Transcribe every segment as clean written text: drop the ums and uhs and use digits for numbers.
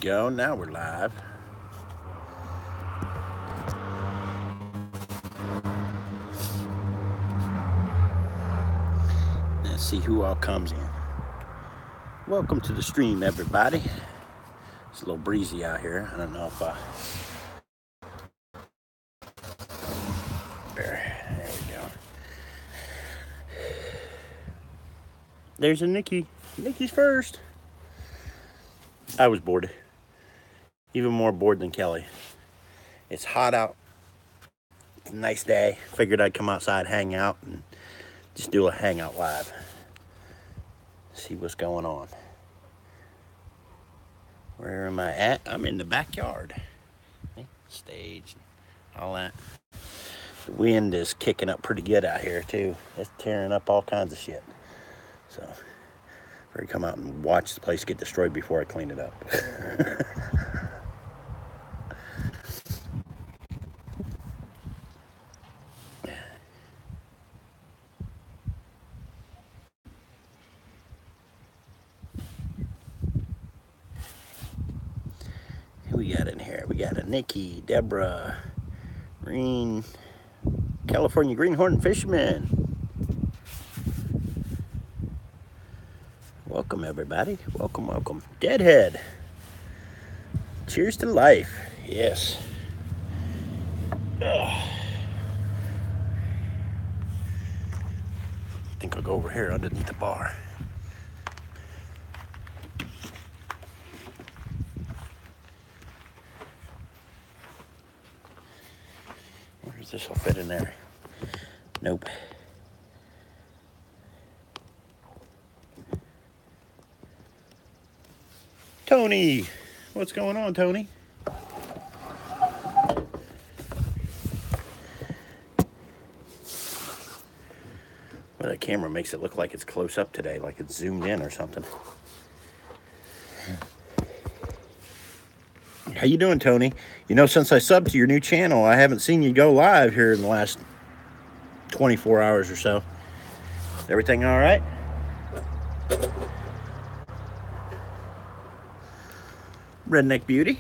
Go. Now we're live. Let's see who all comes in. Welcome to the stream, everybody. It's a little breezy out here. I don't know if there we go. There's a Nikki. Nikki's first. I was bored. Even more bored than Kelly. It's hot out. It's a nice day. Figured I'd come outside, hang out, and just do a hangout live. See what's going on. Where am I at? I'm in the backyard. Stage, all that. The wind is kicking up pretty good out here too. It's tearing up all kinds of shit. So, better come out and watch the place get destroyed before I clean it up. Who we got in here? We got a Nikki, Deborah, Green, California Greenhorn Fisherman. Welcome, everybody. Welcome, welcome. Deadhead. Cheers to life. Yes. Ugh. I think I'll go over here underneath the bar. Where's this will fit in there? Nope. Tony. What's going on, Tony? Well, that camera makes it look like it's close up today, like it's zoomed in or something. How you doing, Tony? You know, since I subbed to your new channel, I haven't seen you go live here in the last 24 hours or so. Everything all right? Redneck Beauty.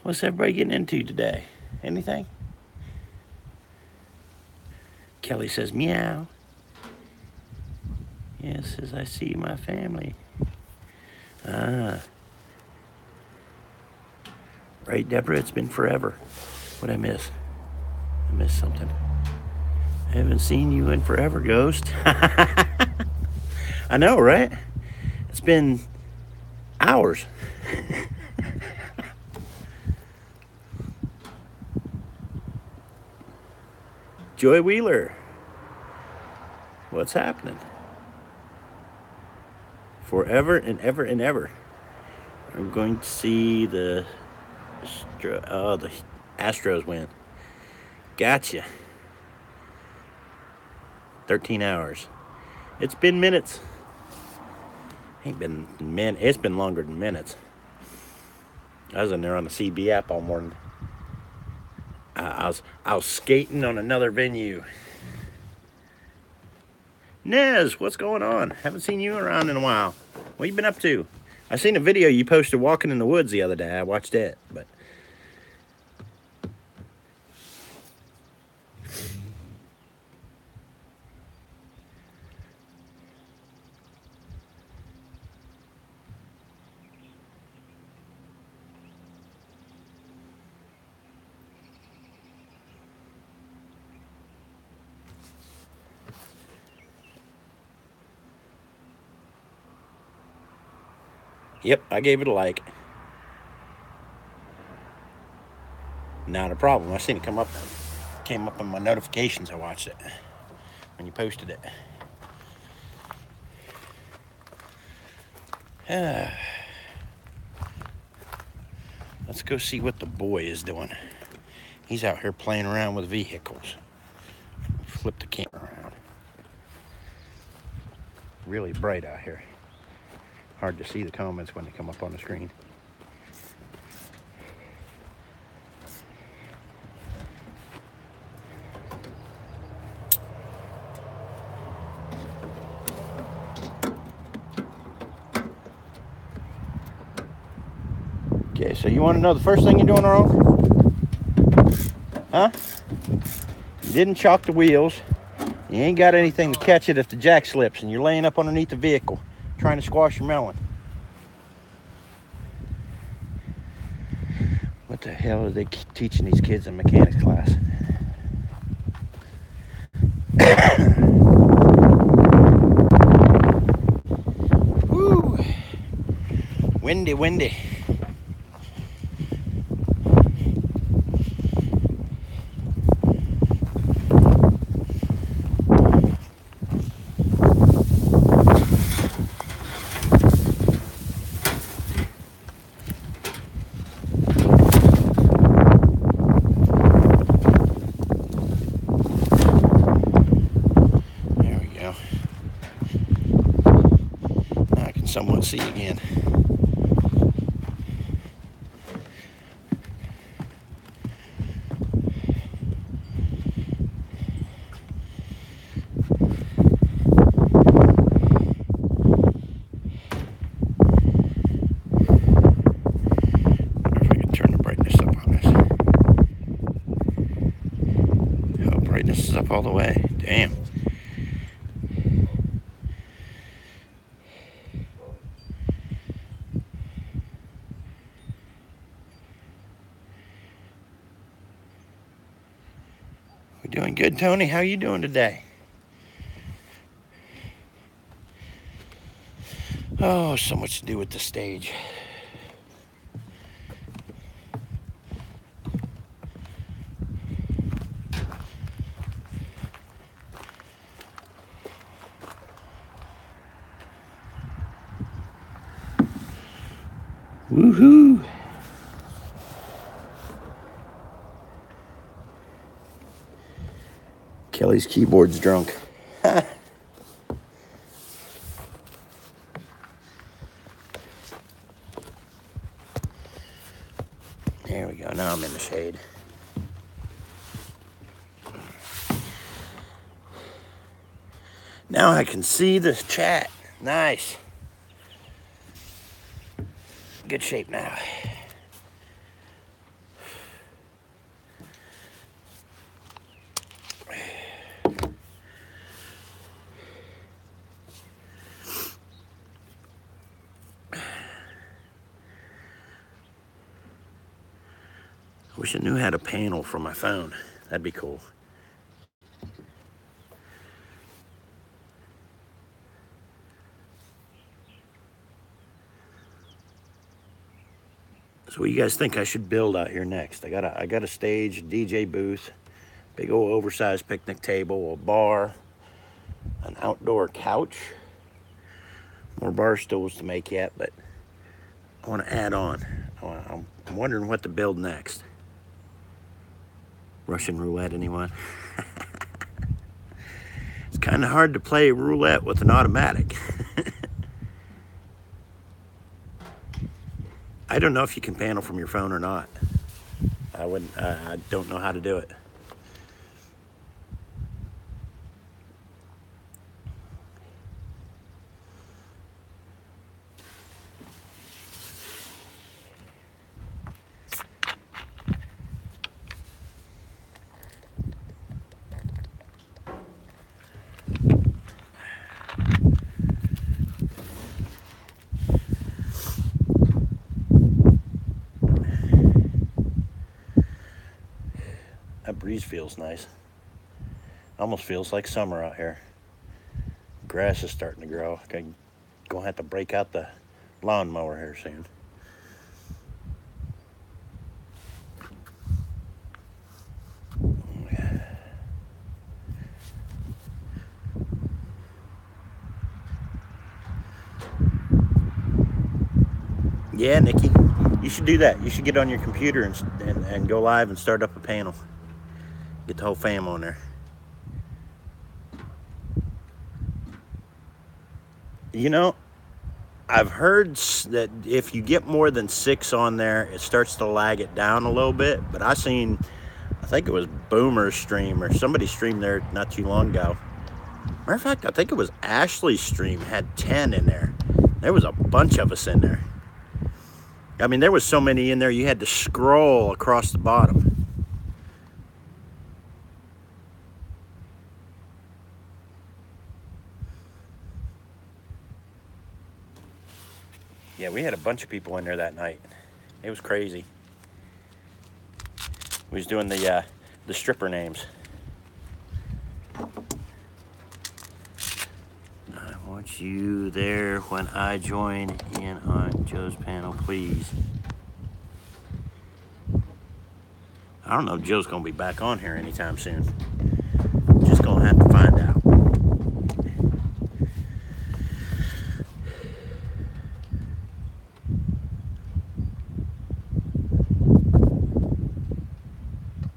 What's everybody getting into today? Anything? Kelly says, meow. Yes, as I see my family. Ah. Right, Deborah? It's been forever. What'd I miss? I missed something. I haven't seen you in forever, Ghost. I know, right? It's been hours. Joy Wheeler. What's happening? Forever and ever and ever. I'm going to see the Astros win. Gotcha. 13 hours. It's been minutes. Ain't been it's been longer than minutes. I was in there on the CB app all morning. I was skating on another venue. Nez, what's going on? Haven't seen you around in a while. What you been up to? I seen a video you posted walking in the woods the other day. I watched it, but yep, I gave it a like. Not a problem. I seen it come up. Came up on my notifications. I watched it when you posted it. Let's go see what the boy is doing. He's out here playing around with vehicles. Flip the camera around. Really bright out here. Hard to see the comments when they come up on the screen. Okay, so you want to know the first thing you're doing wrong? Huh? You didn't chalk the wheels. You ain't got anything to catch it if the jack slips and you're laying up underneath the vehicle trying to squash your melon. What the hell are they teaching these kids in mechanics class? Woo! Windy, windy. Somewhat see again. Wonder if we can turn the brightness up on this. Oh, brightness is up all the way. Damn. We doing good, Tony? How you doing today? Oh, so much to do with the stage. Woohoo! Kelly's keyboard's drunk. There we go. Now I'm in the shade. Now I can see the chat. Nice. Good shape now. I wish I knew how to panel from my phone. That'd be cool. So what do you guys think I should build out here next? I got a stage, DJ booth, big old oversized picnic table, a bar, an outdoor couch, more bar stools to make yet, but I want to add on. I'm wondering what to build next. Russian roulette, anyone? It's kind of hard to play roulette with an automatic. I don't know if you can panel from your phone or not. I don't know how to do it. That breeze feels nice. Almost feels like summer out here. Grass is starting to grow. I'm gonna have to break out the lawnmower here soon. Yeah, Nikki, you should do that. You should get on your computer and go live and start up a panel. Get the whole fam on there. You know, I've heard that if you get more than 6 on there, it starts to lag it down a little bit. But I think it was Boomer's stream or somebody streamed there not too long ago. Matter of fact, I think it was Ashley's stream had 10 in there. There was a bunch of us in there. I mean, there was so many in there you had to scroll across the bottom. Yeah, we had a bunch of people in there that night. It was crazy. We was doing the stripper names. I want you there when I join in on Joe's panel, please. I don't know if Joe's gonna be back on here anytime soon. Just gonna have to find out.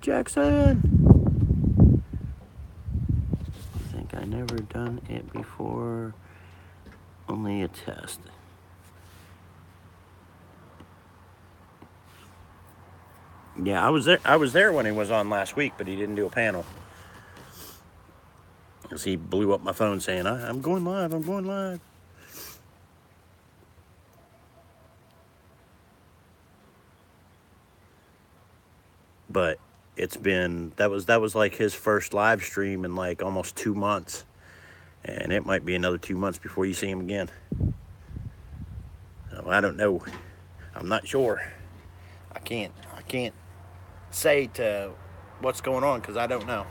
Jackson! I think I never done it before. Only a test. Yeah, I was there. I was there when he was on last week, but he didn't do a panel. Because he blew up my phone saying, I'm going live, I'm going live. But it's been, that was like his first live stream in like almost 2 months. And it might be another 2 months before you see him again. So I don't know. I'm not sure. I can't say to what's going on because I don't know.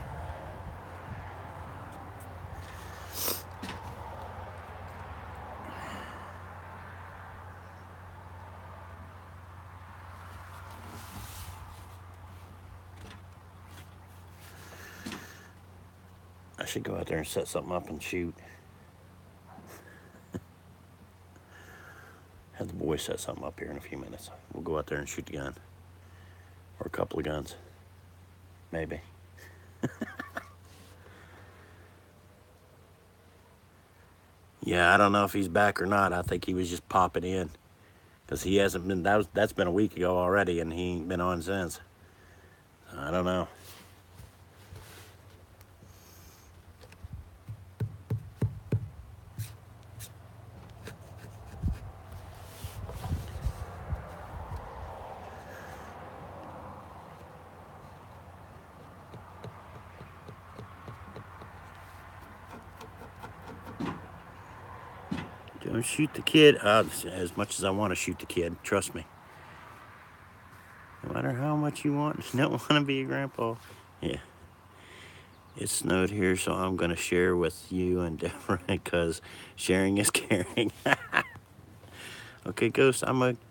I should go out there and set something up and shoot. Have the boys set something up here in a few minutes. We'll go out there and shoot the gun. Or a couple of guns. Maybe. Yeah, I don't know if he's back or not. I think he was just popping in. Because he hasn't been, that's been a week ago already, and he ain't been on since. I don't know. Don't shoot the kid. As much as I want to shoot the kid, trust me. No matter how much you want, you don't want to be a grandpa. Yeah. It snowed here, so I'm going to share with you and Deborah because sharing is caring. Okay, Ghost, I'm going to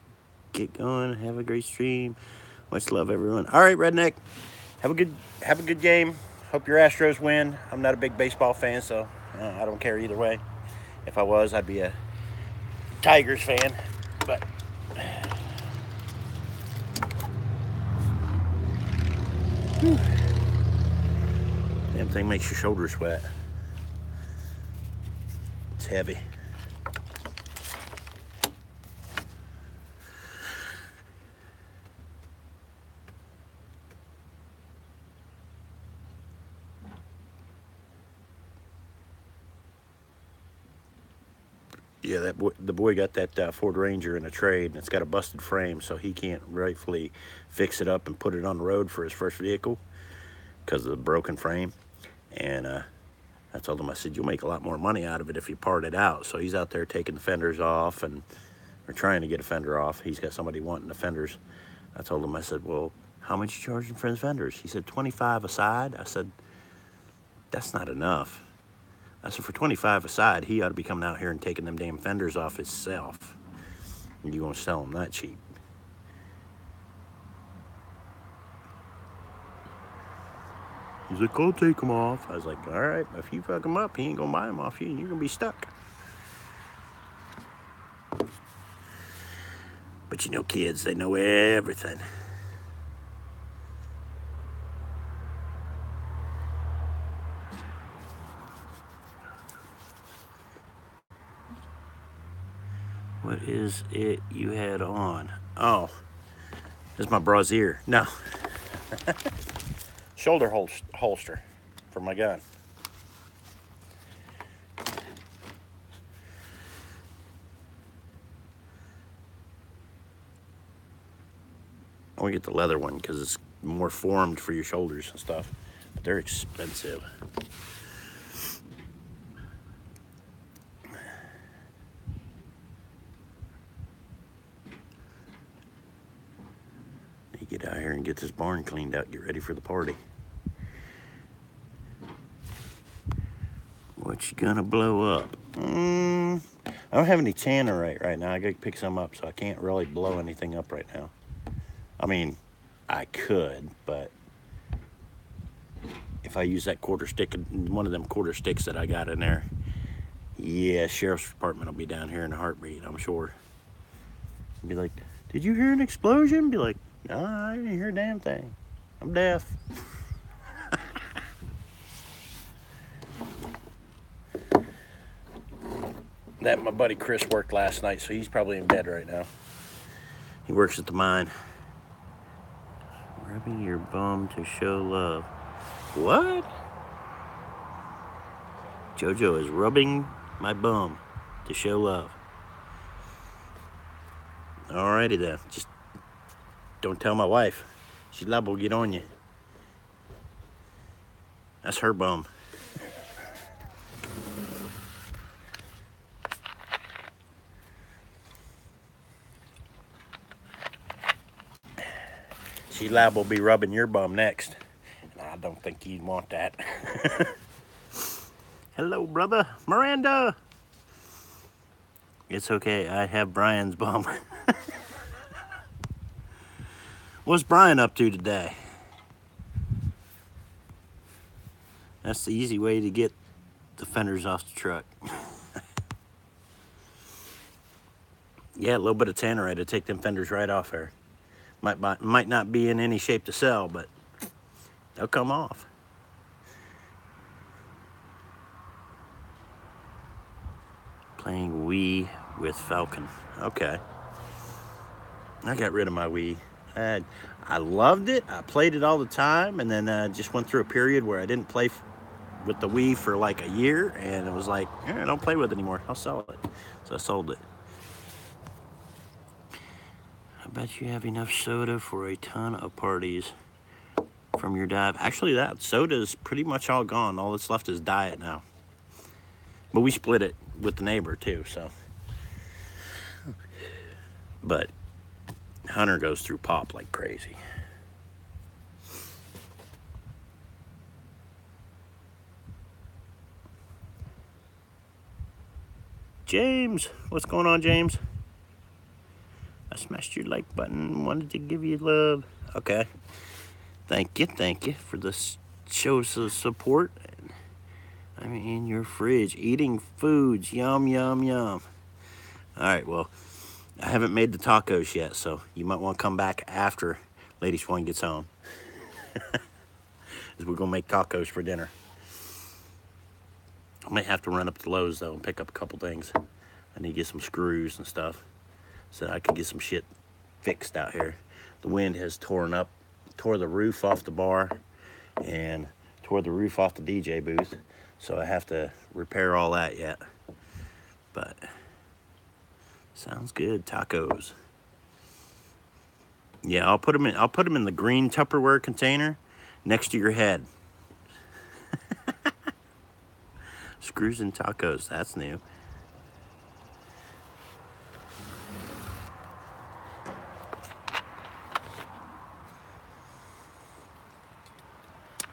get going. Have a great stream. Much love, everyone. All right, Redneck. Have a good game. Hope your Astros win. I'm not a big baseball fan, so I don't care either way. If I was, I'd be a Tigers fan. But whew, damn thing makes your shoulders sweat. It's heavy. Yeah, the boy got that Ford Ranger in a trade, and it's got a busted frame, so he can't rightfully fix it up and put it on the road for his first vehicle because of the broken frame. And I told him, I said, you'll make a lot more money out of it if you part it out. So he's out there taking the fenders off, and we're trying to get a fender off. He's got somebody wanting the fenders. I told him, I said, well, how much you charging for his fenders? He said, 25 a side. I said, that's not enough. I said, for 25 a side, he ought to be coming out here and taking them damn fenders off himself. And you gonna sell them that cheap? He's like, I'll take them off. I was like, all right, if you fuck them up, he ain't gonna buy them off you, and you're gonna be stuck. But you know, kids, they know everything. What is it you had on? Oh, this is my brassiere. No. Shoulder holster for my gun. want to get the leather one because it's more formed for your shoulders and stuff. But they're expensive. You get out here and get this barn cleaned out. Get ready for the party. What you gonna blow up? I don't have any tannerite right now. I gotta pick some up, so I can't really blow anything up right now. I mean, I could, but if I use that quarter stick, one of them quarter sticks that I got in there, yeah, sheriff's department will be down here in a heartbeat, I'm sure. Be like, did you hear an explosion? Be like, no, I didn't hear a damn thing. I'm deaf. That my buddy Chris worked last night, so he's probably in bed right now. He works at the mine. Rubbing your bum to show love. What? JoJo is rubbing my bum to show love. Alrighty then. Just don't tell my wife. She's liable to get on you. That's her bum. She's liable to be rubbing your bum next. And I don't think you'd want that. Hello, brother. Miranda. It's okay. I have Brian's bum. What's Brian up to today? That's the easy way to get the fenders off the truck. Yeah, a little bit of tannerite to take them fenders right off there. Might not be in any shape to sell, but they'll come off. Playing Wii with Falcon. Okay. I got rid of my Wii. I loved it. I played it all the time, and then just went through a period where I didn't play with the Wii for like a year, and it was like, I don't play with it anymore. I'll sell it. So I sold it. I bet you have enough soda for a ton of parties from your dive. Actually, that soda's pretty much all gone. All that's left is diet now. But we split it with the neighbor too, so. But Hunter goes through pop like crazy. James, what's going on, James? I smashed your like button, wanted to give you love. Okay. Thank you for the shows of support. I'm in your fridge, eating foods, yum, yum, yum. All right, well, I haven't made the tacos yet, so you might want to come back after Lady Swan gets home. We're going to make tacos for dinner. I might have to run up to Lowe's, though, and pick up a couple things. I need to get some screws and stuff so that I can get some shit fixed out here. The wind has tore the roof off the bar and tore the roof off the DJ booth. So I have to repair all that yet. But sounds good, tacos. Yeah, I'll put them in the green Tupperware container next to your head. Screws and tacos, that's new.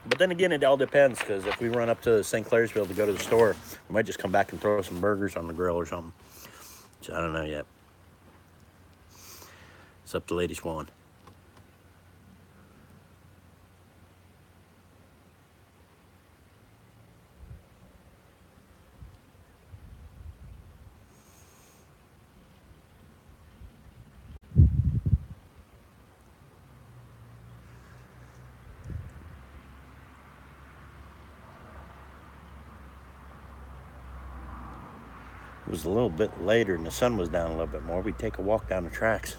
But then again, it all depends, because if we run up to St. Clairsville to go to the store, we might just come back and throw some burgers on the grill or something. So I don't know yet. It's up to Lady Swan. It was a little bit later and the sun was down a little bit more. We'd take a walk down the tracks.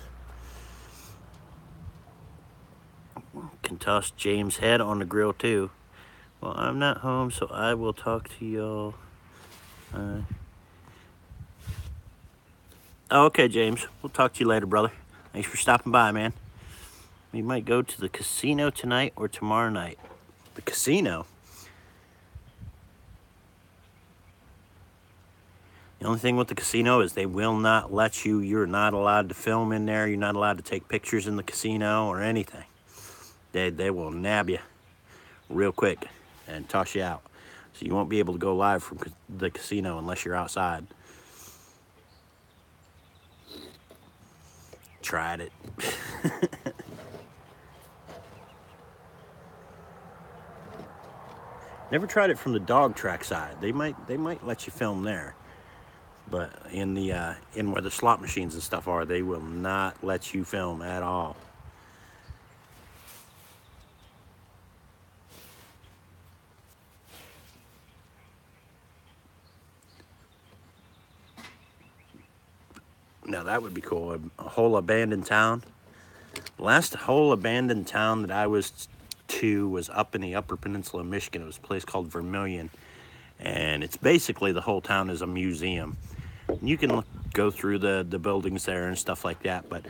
Can toss James' head on the grill too. Well, I'm not home, so I will talk to y'all. Okay, James. We'll talk to you later, brother. Thanks for stopping by, man. We might go to the casino tonight or tomorrow night. The casino? The only thing with the casino is they will not let you, you're not allowed to film in there, you're not allowed to take pictures in the casino or anything. They will nab you real quick and toss you out. So you won't be able to go live from the casino unless you're outside. Tried it. Never tried it from the dog track side. They might let you film there. But in where the slot machines and stuff are, they will not let you film at all. Now that would be cool. A whole abandoned town. The last whole abandoned town that I was to was up in the Upper Peninsula of Michigan. It was a place called Vermilion. And it's basically the whole town is a museum. You can go through the buildings there and stuff like that, but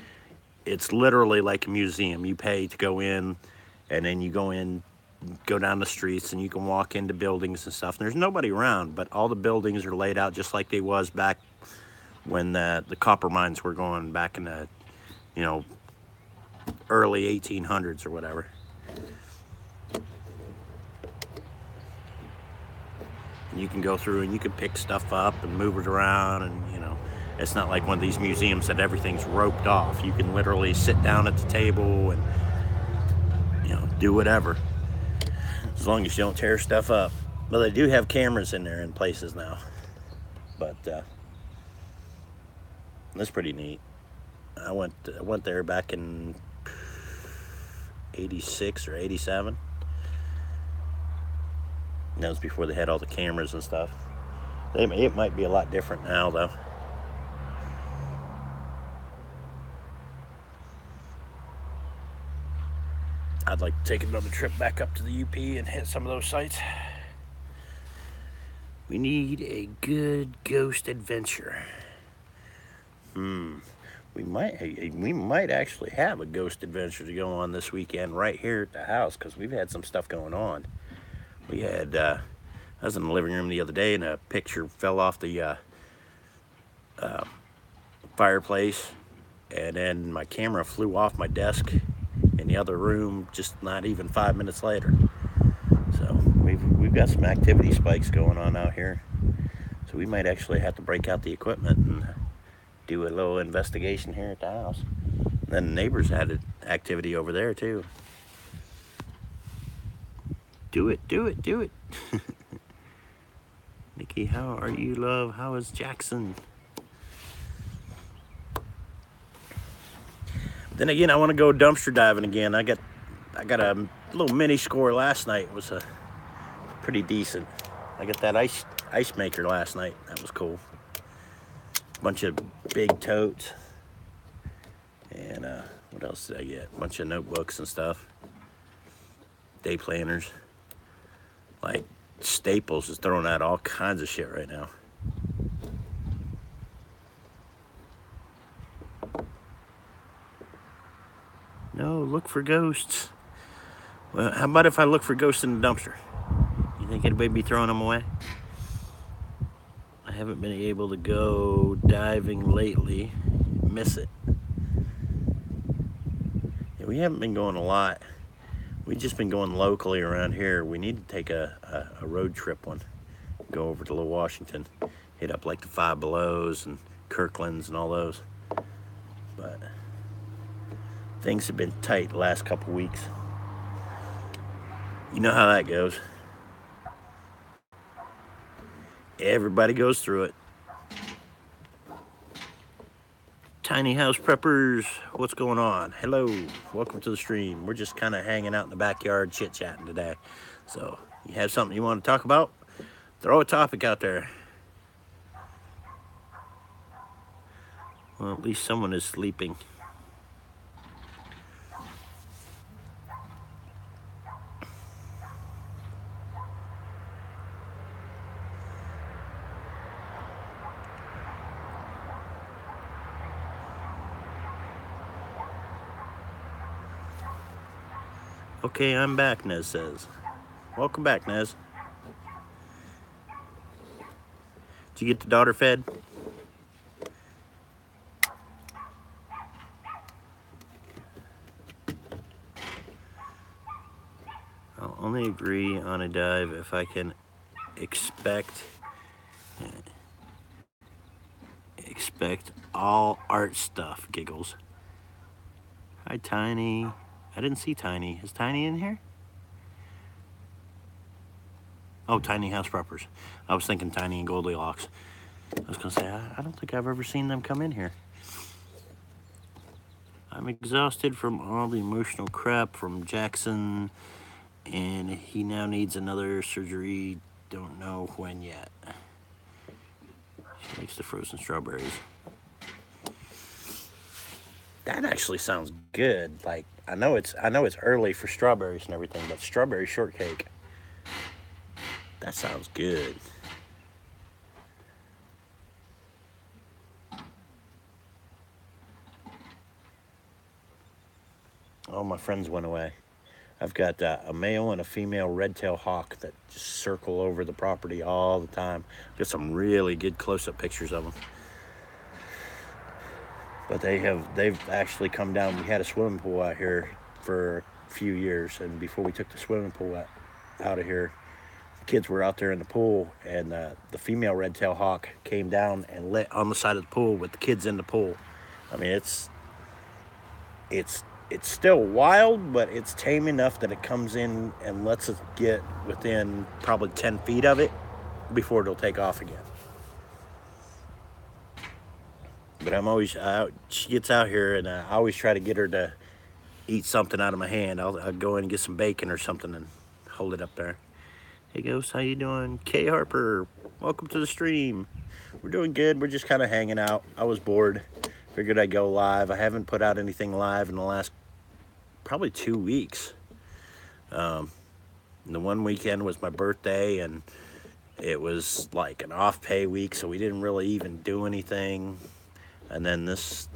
it's literally like a museum. You pay to go in, and then you go down the streets, and you can walk into buildings and stuff. And there's nobody around, but all the buildings are laid out just like they was back when the copper mines were going back in the, early 1800s or whatever. You can go through and you can pick stuff up and move it around, and it's not like one of these museums that everything's roped off. You can literally sit down at the table and do whatever, as long as you don't tear stuff up. But they do have cameras in there in places now, but that's pretty neat. I went there back in 86 or 87. That was before they had all the cameras and stuff. It might be a lot different now, though. I'd like to take another trip back up to the UP and hit some of those sites. We need a good ghost adventure. We might actually have a ghost adventure to go on this weekend right here at the house, because we've had some stuff going on. We had, I was in the living room the other day, and a picture fell off the fireplace, and then my camera flew off my desk in the other room just not even 5 minutes later. So we've got some activity spikes going on out here. So we might actually have to break out the equipment and do a little investigation here at the house. And then the neighbors had activity over there too. Do it. Nikki, how are you, love? How is Jackson? Then again, I want to go dumpster diving again. I got a little mini score last night. It was pretty decent. I got that ice maker last night. That was cool. Bunch of big totes. And what else did I get? A bunch of notebooks and stuff. Day planners. Like Staples is throwing out all kinds of shit right now. No, look for ghosts. Well, how about if I look for ghosts in the dumpster? You think anybody be throwing them away? I haven't been able to go diving lately. Miss it. Yeah, we haven't been going a lot. We've just been going locally around here. We need to take a road trip one. Go over to Little Washington. Hit up like the Five Belows and Kirkland's and all those. But things have been tight the last couple weeks. You know how that goes. Everybody goes through it. Tiny House Preppers, what's going on? Hello, welcome to the stream. We're just kind of hanging out in the backyard chit-chatting today. So, you have something you want to talk about? Throw a topic out there. Well, at least someone is sleeping. Okay, I'm back, Nez says. Welcome back, Nez. Did you get the daughter fed? I'll only agree on a dive if I can expect all art stuff. Giggles. Hi, Tiny. I didn't see Tiny. Is Tiny in here? Oh, Tiny House Preppers. I was thinking Tiny and Goldilocks. I was gonna say, I don't think I've ever seen them come in here. I'm exhausted from all the emotional crap from Jackson, and he now needs another surgery. Don't know when yet. She likes the frozen strawberries. That actually sounds good. Like I know it's early for strawberries and everything, but strawberry shortcake. That sounds good. Oh, my friends went away. I've got a male and a female red-tailed hawk that just circle over the property all the time. Got some really good close-up pictures of them. But they've actually come down. We had a swimming pool out here for a few years, and before we took the swimming pool out of here, the kids were out there in the pool, and the female red-tailed hawk came down and lit on the side of the pool with the kids in the pool. I mean, it's still wild, but it's tame enough that it comes in and lets us get within probably 10 feet of it before it'll take off again. But I'm always, she gets out here, and I always try to get her to eat something out of my hand. I'll go in and get some bacon or something and hold it up there. Hey, Ghost, how you doing? Kay Harper, welcome to the stream. We're doing good. We're just kind of hanging out. I was bored. Figured I'd go live. I haven't put out anything live in the last probably 2 weeks. The one weekend was my birthday, and it was like an off-pay week, so we didn't really even do anything. And then this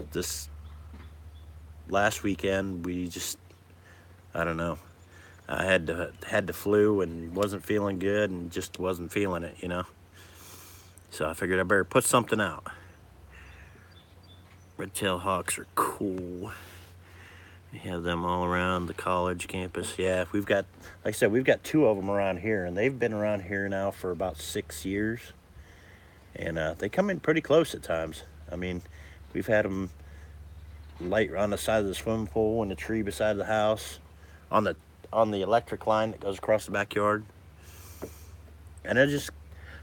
last weekend, we just, I don't know. I had the flu and wasn't feeling good and just wasn't feeling it, you know. So I figured I better put something out. Red-tailed hawks are cool. We have them all around the college campus. Yeah, we've got, like I said, we've got 2 of them around here, and they've been around here now for about 6 years. And they come in pretty close at times. I mean, we've had them light on the side of the swimming pool, in the tree beside the house, on the electric line that goes across the backyard. And it just,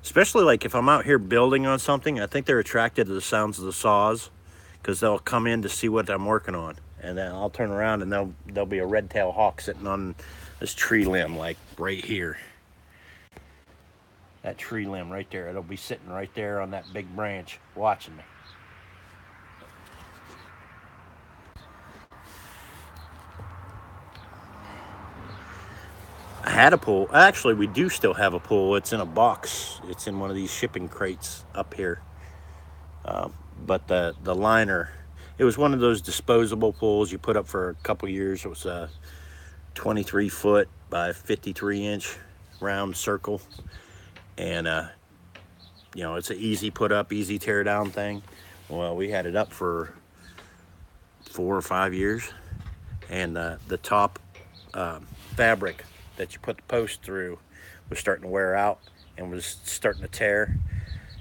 especially like if I'm out here building on something, I think they're attracted to the sounds of the saws, because they'll come in to see what I'm working on. And then I'll turn around and there'll be a red-tailed hawk sitting on this tree limb, like right here. That tree limb right there. It'll be sitting right there on that big branch watching me. I had a pool. Actually, we do still have a pool. It's in a box. It's in one of these shipping crates up here. But the liner, it was one of those disposable pools you put up for a couple years. It was a 23 foot by 53 inch round circle. And, you know, it's an easy put up, easy tear down thing. Well, we had it up for 4 or 5 years. And the top fabric that you put the post through was starting to wear out and was starting to tear.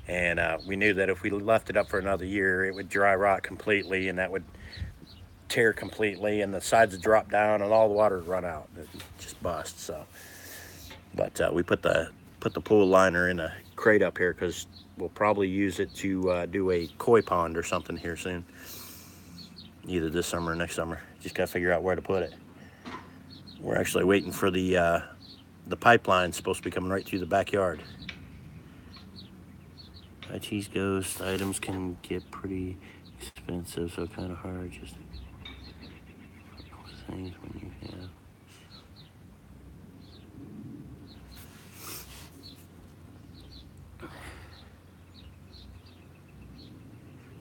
And we knew that if we left it up for another year, it would dry rot completely, and that would tear completely, and the sides would drop down, and all the water would run out. It just bust. So, but we put the pool liner in a crate up here because we'll probably use it to do a koi pond or something here soon, either this summer or next summer. Just gotta figure out where to put it. We're actually waiting for the pipeline supposed to be coming right through the backyard. My cheese ghost items can get pretty expensive, so kind of hard just things when you have.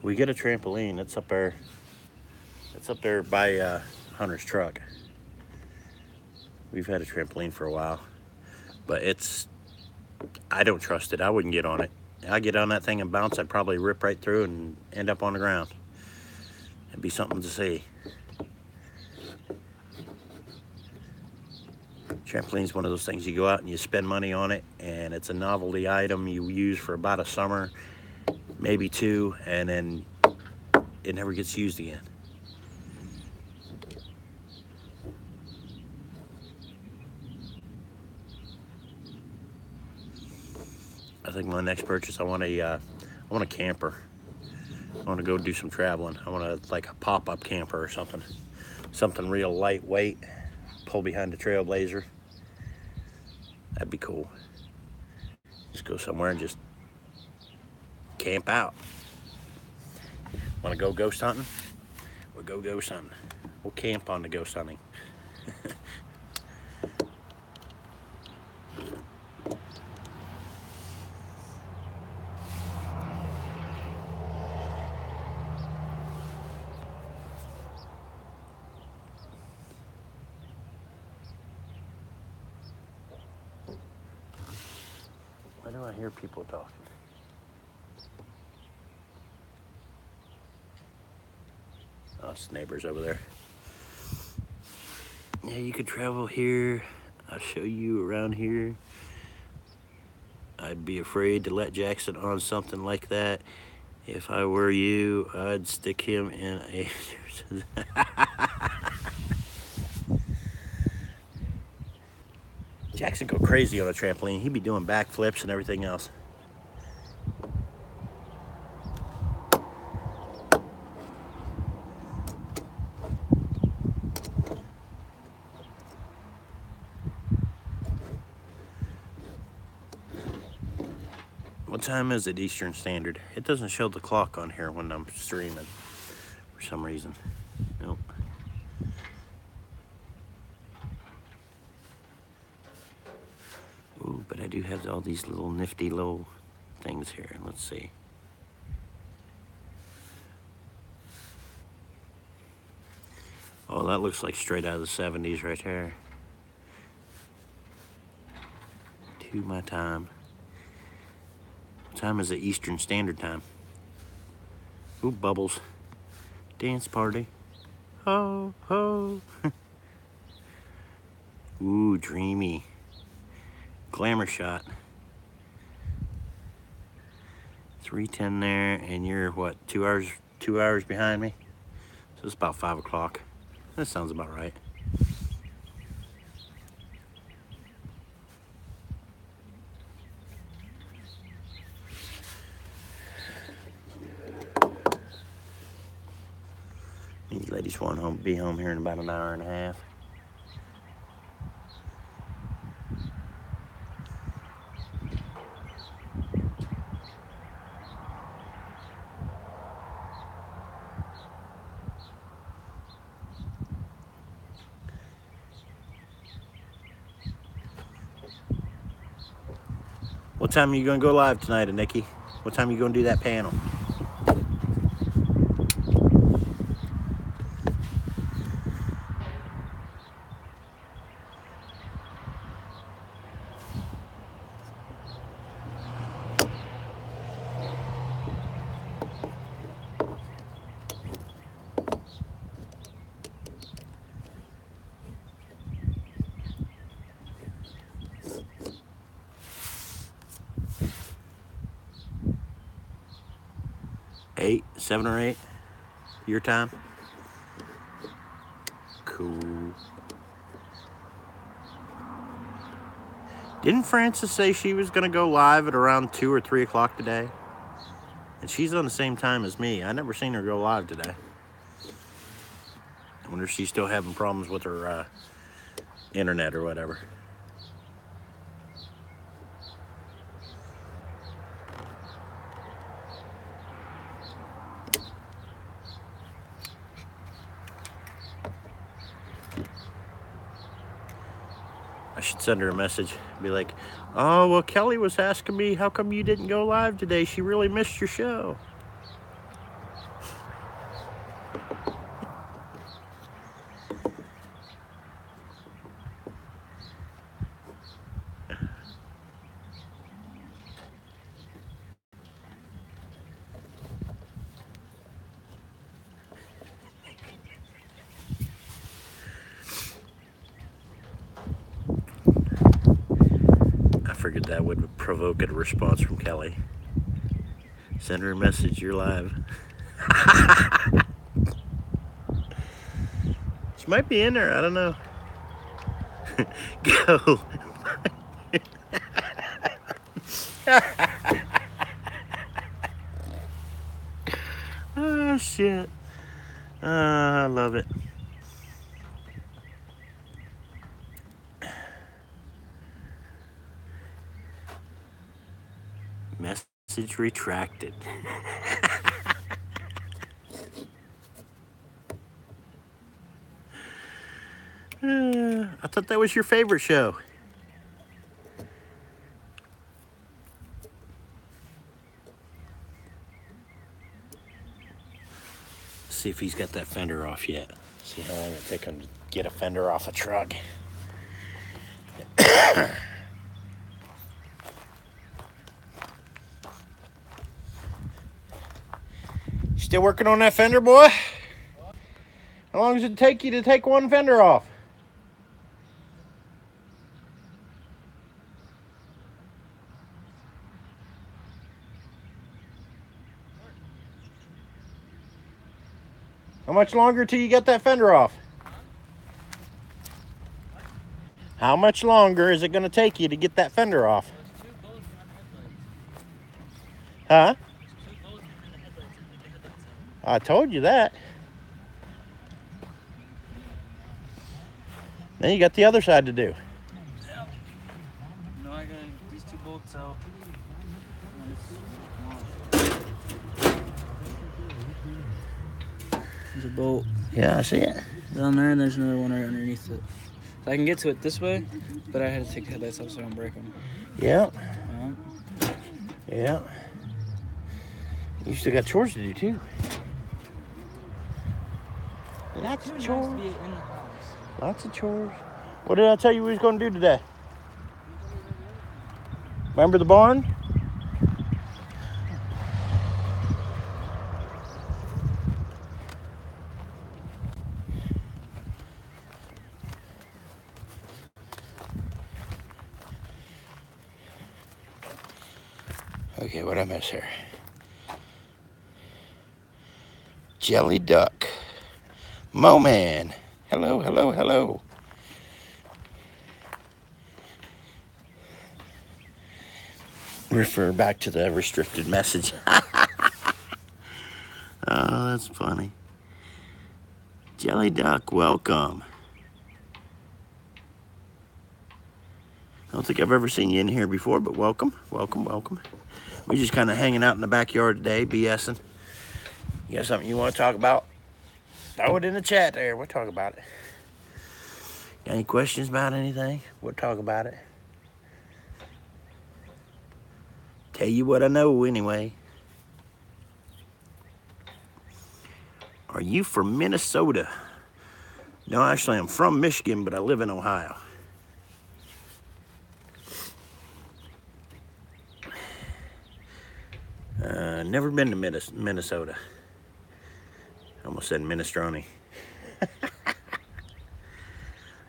We get a trampoline. It's up there. It's up there by Hunter's truck. We've had a trampoline for a while, but I don't trust it. I wouldn't get on it. I get on that thing and bounce, I'd probably rip right through and end up on the ground. It'd be something to see. Trampoline's one of those things you go out and you spend money on it, and it's a novelty item you use for about a summer, maybe 2, and then it never gets used again. I think my next purchase, I want a camper. I want to go do some traveling. I want like a pop-up camper or something. Something real lightweight. Pull behind the Trailblazer. That'd be cool. Just go somewhere and just camp out. Want to go ghost hunting? We'll go ghost hunting. We'll camp on the ghost hunting. Why do I hear people talking? Oh, it's neighbors over there. Yeah, you could travel here. I'll show you around here. I'd be afraid to let Jackson on something like that. If I were you, I'd stick him in a... Jackson go crazy on a trampoline. He'd be doing backflips and everything else. What time is it Eastern Standard? It doesn't show the clock on here when I'm streaming for some reason. Nope. Ooh, but I do have all these little nifty little things here. Let's see. Oh, that looks like straight out of the 70s right there. To my time. What time is it Eastern Standard Time? Ooh, bubbles. Dance party. Ho, ho. Ooh, dreamy. Glamour shot. 3:10 there, and you're what, 2 hours behind me? So it's about 5 o'clock. That sounds about right. These ladies want to be home here in about an hour and a half. What time are you going to go live tonight, Nikki? What time are you going to do that panel? Eight, 7 or 8, your time? Cool. Didn't Frances say she was going to go live at around 2 or 3 o'clock today? And she's on the same time as me. I never seen her go live today. I wonder if she's still having problems with her internet or whatever. I should send her a message. Be like, oh, well, Kelly was asking me, how come you didn't go live today? She really missed your show. figured that would provoke a response from Kelly. Send her a message, you're live. She might be in there, I don't know. Go. Oh, shit. I love it. Message retracted. I thought that was your favorite show. See if he's got that fender off yet. See how long it take him to get a fender off a truck. Still working on that fender, boy? How long does it take you to take one fender off? How much longer till you get that fender off? How much longer is it going to take you to get that fender off? Huh? I told you that. Then you got the other side to do. Yeah. No, I got these 2 bolts out. There's a bolt. Yeah, I see it. Down there, and there's another one right underneath it. So I can get to it this way, but I had to take the headlights off so I don't break them. Yeah. Yeah. You still got chores to do, too. Lots of chores. Lots of chores. What did I tell you we was going to do today? Remember the barn? Okay, what I miss here? Jelly Duck. Mo Man. Hello, hello, hello. Refer back to the restricted message. Oh, that's funny. Jelly Duck, welcome. I don't think I've ever seen you in here before, but welcome, welcome, welcome. We're just kind of hanging out in the backyard today, BSing. You got something you want to talk about? Throw it in the chat there. We'll talk about it. Got any questions about anything? We'll talk about it. Tell you what I know anyway. Are you from Minnesota? No, actually, I'm from Michigan, but I live in Ohio. Never been to Minnesota. I almost said minestrone.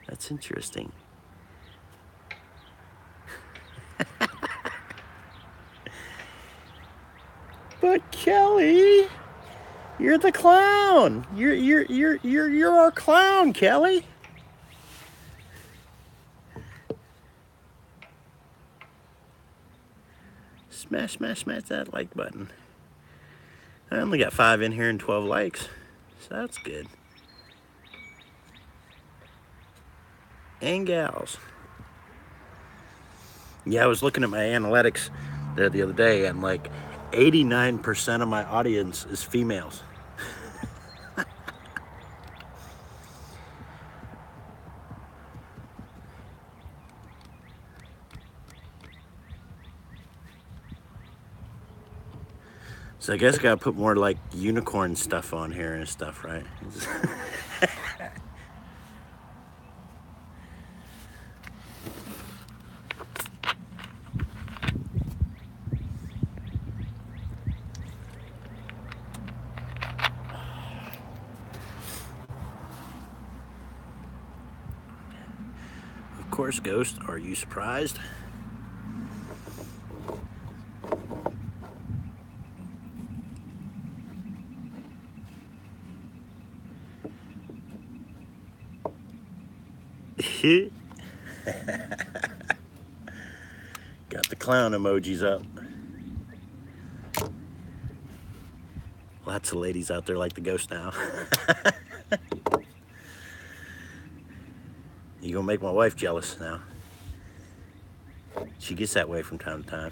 That's interesting. But Kelly, you're the clown. You're our clown, Kelly. Smash, smash, smash that like button. I only got 5 in here and 12 likes, so that's good. And gals. Yeah, I was looking at my analytics the other day, and like 89% of my audience is females. So I guess I gotta put more like unicorn stuff on here and stuff, right? Of course, Ghost, are you surprised? Got the clown emojis up. Lots of ladies out there like the ghost now. You gonna make my wife jealous now. She gets that way from time to time.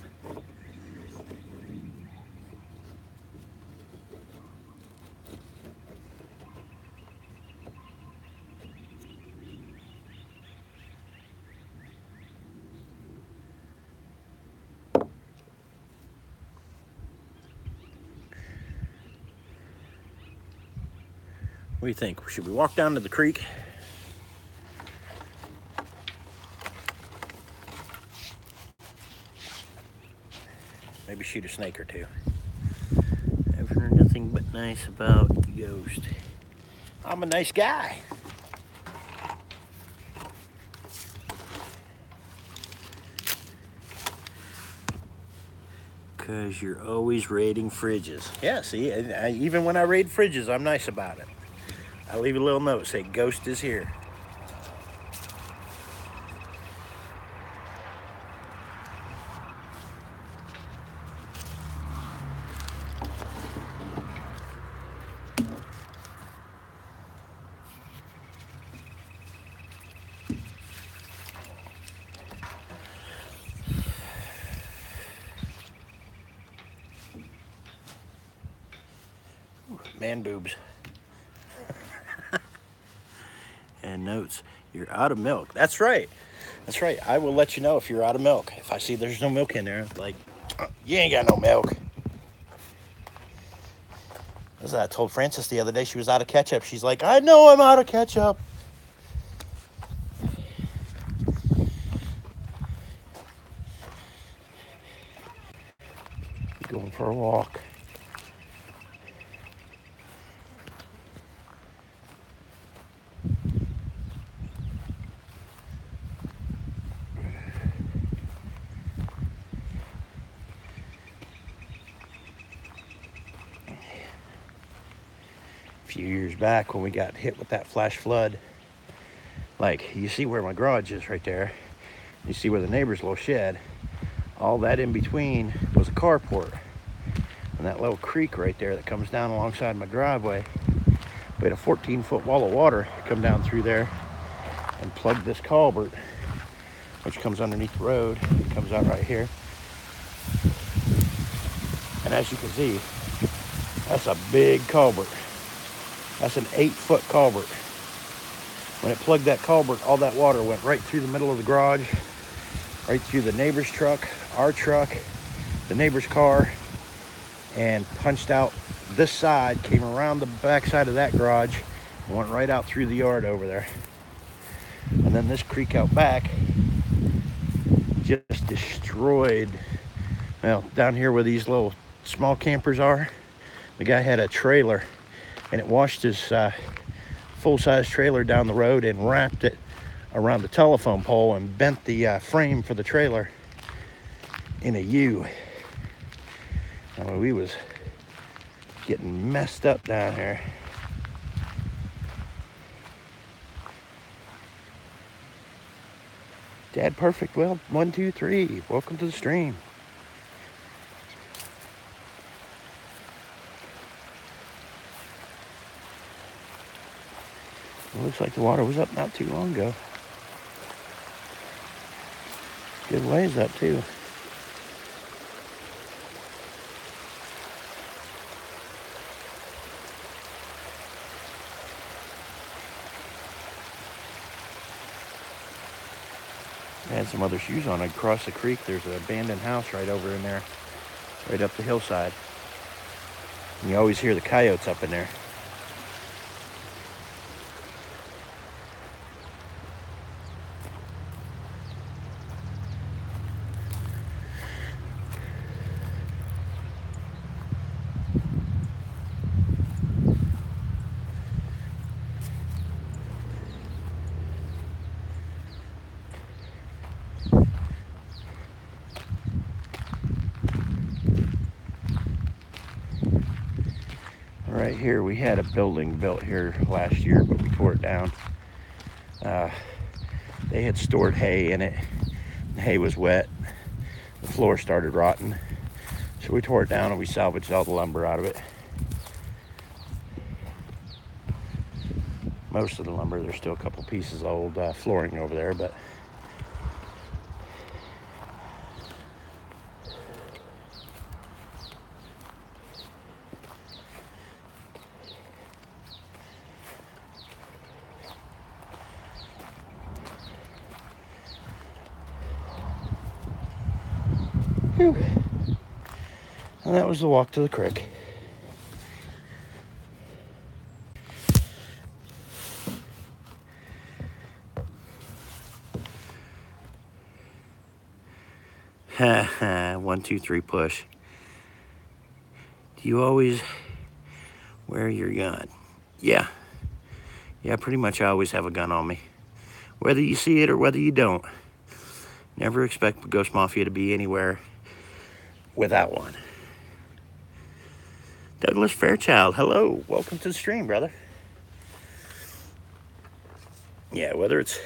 What do you think? Should we walk down to the creek? Maybe shoot a snake or two. I've heard nothing but nice about the ghost. I'm a nice guy. Because you're always raiding fridges. Yeah, see, even when I raid fridges, I'm nice about it. I leave a little note, say, ghost is here. Man boobs. And notes, you're out of milk. That's right. That's right. I will let you know if you're out of milk. If I see there's no milk in there, like, you ain't got no milk. As I told Frances the other day, she was out of ketchup. She's like, I know I'm out of ketchup. Going for a walk. A few years back when we got hit with that flash flood, like, you see where my garage is right there, you see where the neighbor's little shed, all that in between was a carport, and that little creek right there that comes down alongside my driveway, we had a 14-foot wall of water come down through there and plug this culvert, which comes underneath the road. It comes out right here, and as you can see, that's a big culvert. That's an 8-foot culvert. When it plugged that culvert, all that water went right through the middle of the garage, right through the neighbor's truck, our truck, the neighbor's car, and punched out this side, came around the back side of that garage, and went right out through the yard over there. And then this creek out back just destroyed, well, down here where these little small campers are, the guy had a trailer, and it washed his full-size trailer down the road and wrapped it around the telephone pole and bent the frame for the trailer in a U. I mean, we was getting messed up down here. Dad Perfect, well, 1, 2, 3. Welcome to the stream. It looks like the water was up not too long ago. Good ways up too. I had some other shoes on. I'd cross the creek. There's an abandoned house right over in there, right up the hillside. And you always hear the coyotes up in there. Right here, we had a building built here last year, but we tore it down. they had stored hay in it. The hay was wet. The floor started rotting. So we tore it down and we salvaged all the lumber out of it. Most of the lumber, there's still a couple pieces of old flooring over there, but whew. And that was the walk to the creek. Ha ha, 1, 2, 3, push. Do you always wear your gun? Yeah. Yeah, pretty much I always have a gun on me. Whether you see it or whether you don't. Never expect Ghost Mafia to be anywhere without one. Douglas Fairchild, hello. Welcome to the stream, brother. Yeah, whether it's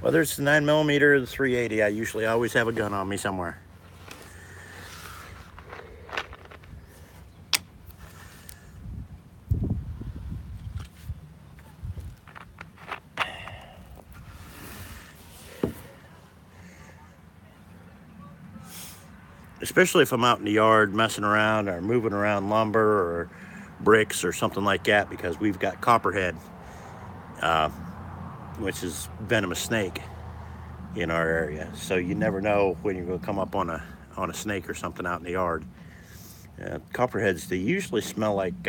the 9mm or the 380, I usually always have a gun on me somewhere. Especially if I'm out in the yard messing around or moving around lumber or bricks or something like that, because we've got copperhead, which is venomous snake in our area. So you never know when you're going to come up on a snake or something out in the yard. Copperheads, they usually smell like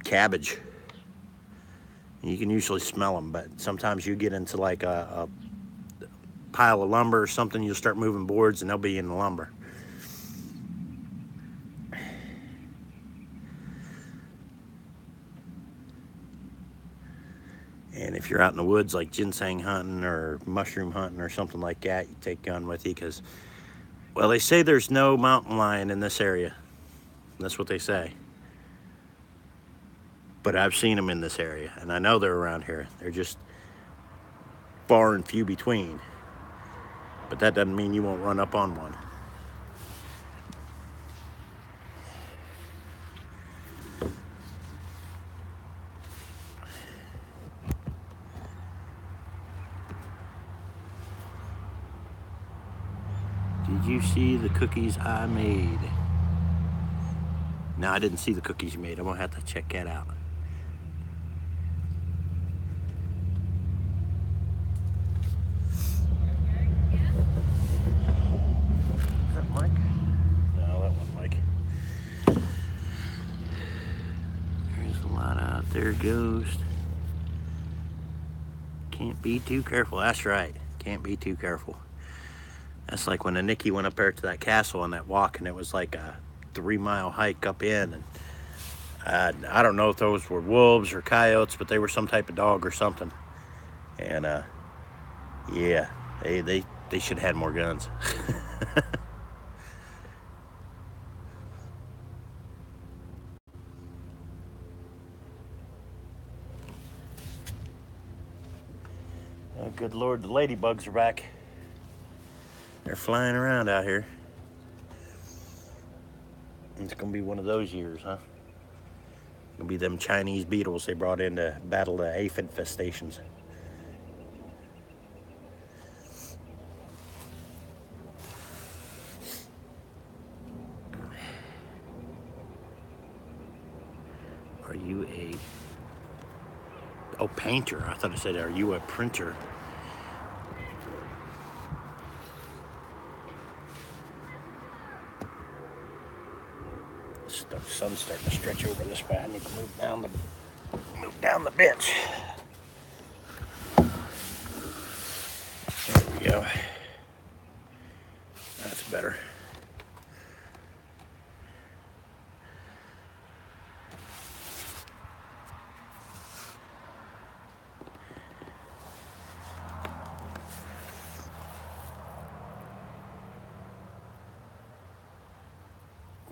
cabbage. You can usually smell them, but sometimes you get into like a pile of lumber or something, you'll start moving boards and they'll be in the lumber. And if you're out in the woods like ginseng hunting or mushroom hunting or something like that, you take a gun with you because, well, they say there's no mountain lion in this area. That's what they say. But I've seen them in this area, and I know they're around here. They're just far and few between. But that doesn't mean you won't run up on one. Did you see the cookies I made? No, I didn't see the cookies you made. I'm gonna have to check that out. Is that Mike? No, that wasn't Mike. There's a lot out there, Ghost. Can't be too careful. That's right. Can't be too careful. That's like when Nikki went up there to that castle on that walk, and it was like a 3-mile hike up in, and I don't know if those were wolves or coyotes, but they were some type of dog or something. And yeah, they should have had more guns. Oh, good Lord, the ladybugs are back. They're flying around out here. It's gonna be one of those years, huh? It'll be them Chinese beetles they brought in to battle the aphid infestations. Are you a... Oh, painter. I thought I said, are you a printer? The sun's starting to stretch over this way. I need to move down the bench. There we go. That's better.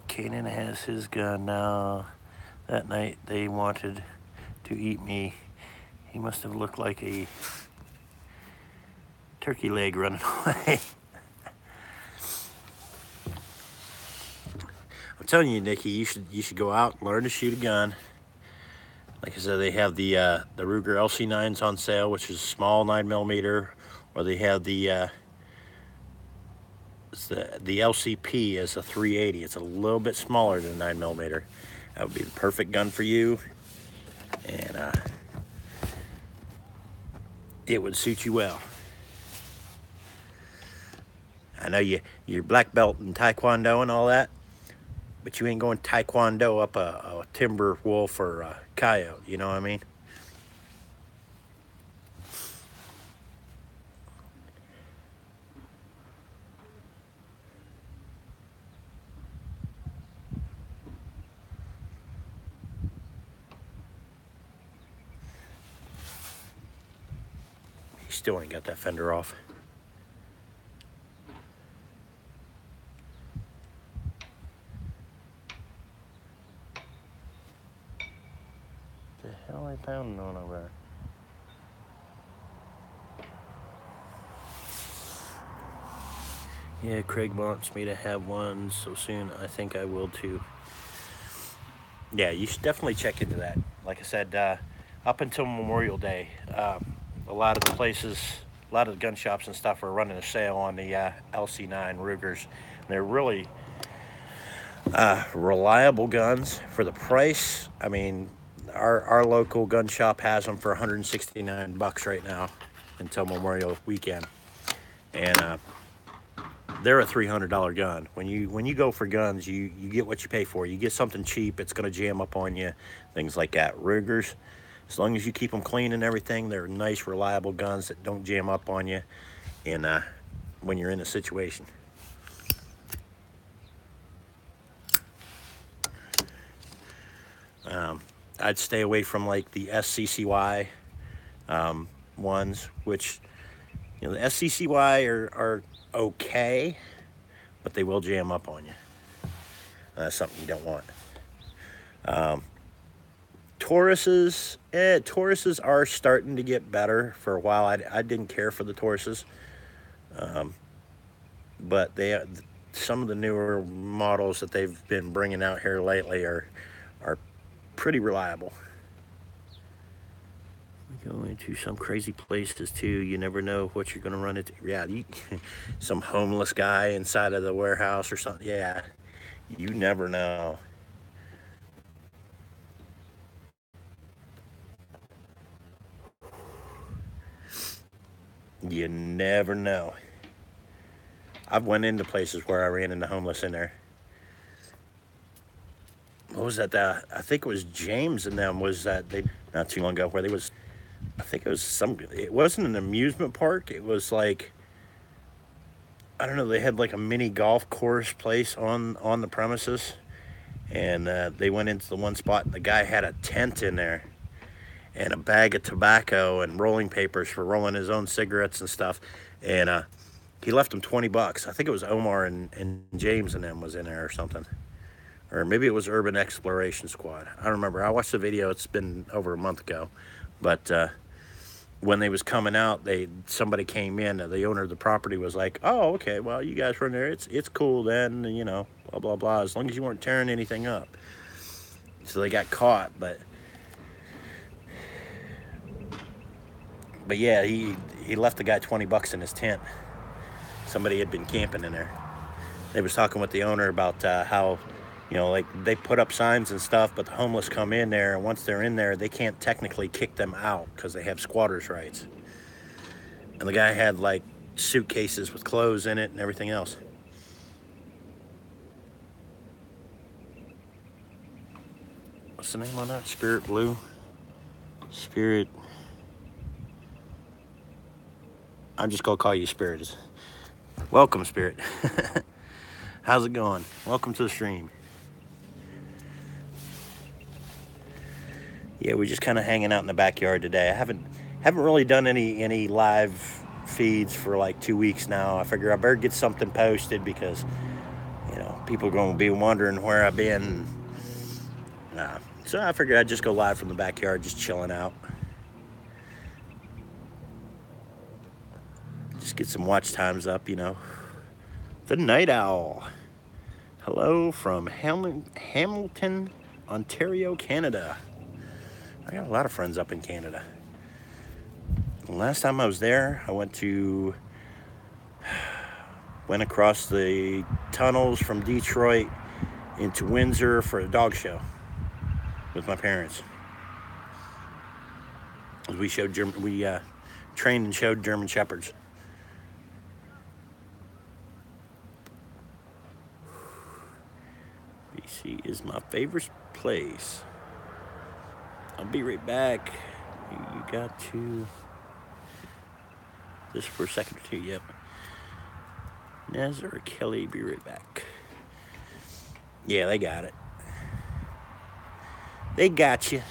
Kanan has his gun now. That night they wanted to eat me. He must have looked like a turkey leg running away. I'm telling you, Nikki, you should go out and learn to shoot a gun. Like I said, they have the Ruger LC9s on sale, which is small 9mm, or they have the LCP as a 380. It's a little bit smaller than 9mm. That would be the perfect gun for you, and it would suit you well. I know you're black belt in Taekwondo and all that, but you ain't going Taekwondo up a timber wolf or a coyote, you know what I mean? He still ain't got that fender off. The hell are they pounding on over there? Yeah, Craig wants me to have one so soon. I think I will too. Yeah, you should definitely check into that. Like I said, up until Memorial Day, a lot of the places, a lot of the gun shops and stuff are running a sale on the LC9 Rugers. They're really reliable guns for the price. I mean, our local gun shop has them for $169 right now until Memorial weekend, and they're a $300 gun. When you go for guns, you get what you pay for. You get something cheap, it's gonna jam up on you, things like that. Rugers, as long as you keep them clean and everything, they're nice, reliable guns that don't jam up on you, and when you're in a situation. I'd stay away from like the SCCY ones, which, you know, the SCCY are okay, but they will jam up on you. That's something you don't want. Tauruses are starting to get better. For a while, I didn't care for the Tauruses, but some of the newer models that they've been bringing out here lately are pretty reliable. We go into some crazy places too. You never know what you're gonna run into. Yeah, some homeless guy inside of the warehouse or something. Yeah, you never know. You never know. I've went into places where I ran into homeless in there. What was that? I think it was James and them was that they not too long ago where they was. I think it was it wasn't an amusement park. It was like, I don't know. They had like a mini golf course place on the premises, and they went into the one spot, and the guy had a tent in there, and a bag of tobacco and rolling papers for rolling his own cigarettes and stuff, and he left them $20. I think it was Omar and James and them was in there or something. Or maybe it was Urban Exploration Squad. I don't remember. I watched the video. It's been over a month ago. But when they was coming out, somebody came in. The owner of the property was like, "Oh, okay. Well, you guys were in there. It's cool then. You know, blah blah blah. As long as you weren't tearing anything up." So they got caught. But yeah, he left the guy $20 in his tent. Somebody had been camping in there. They was talking with the owner about how, you know, like they put up signs and stuff, but the homeless come in there, and once they're in there, they can't technically kick them out because they have squatters' rights. And the guy had like suitcases with clothes in it and everything else. What's the name on that? Spirit Blue? Spirit. I'm just gonna call you Spirit. Welcome, Spirit. How's it going? Welcome to the stream. Yeah, we're just kind of hanging out in the backyard today. I haven't really done any live feeds for like 2 weeks now. I figure I better get something posted because, you know, people are going to be wondering where I've been. So I figured I'd just go live from the backyard, just chilling out. Just get some watch times up, you know. The Night Owl. Hello from Hamilton, Ontario, Canada. I got a lot of friends up in Canada. The last time I was there, I went across the tunnels from Detroit into Windsor for a dog show with my parents. We trained and showed German Shepherds. BC is my favorite place. I'll be right back. You got to this for a second or two. Yep. Nez or Kelly, be right back. Yeah, they got it. They got you.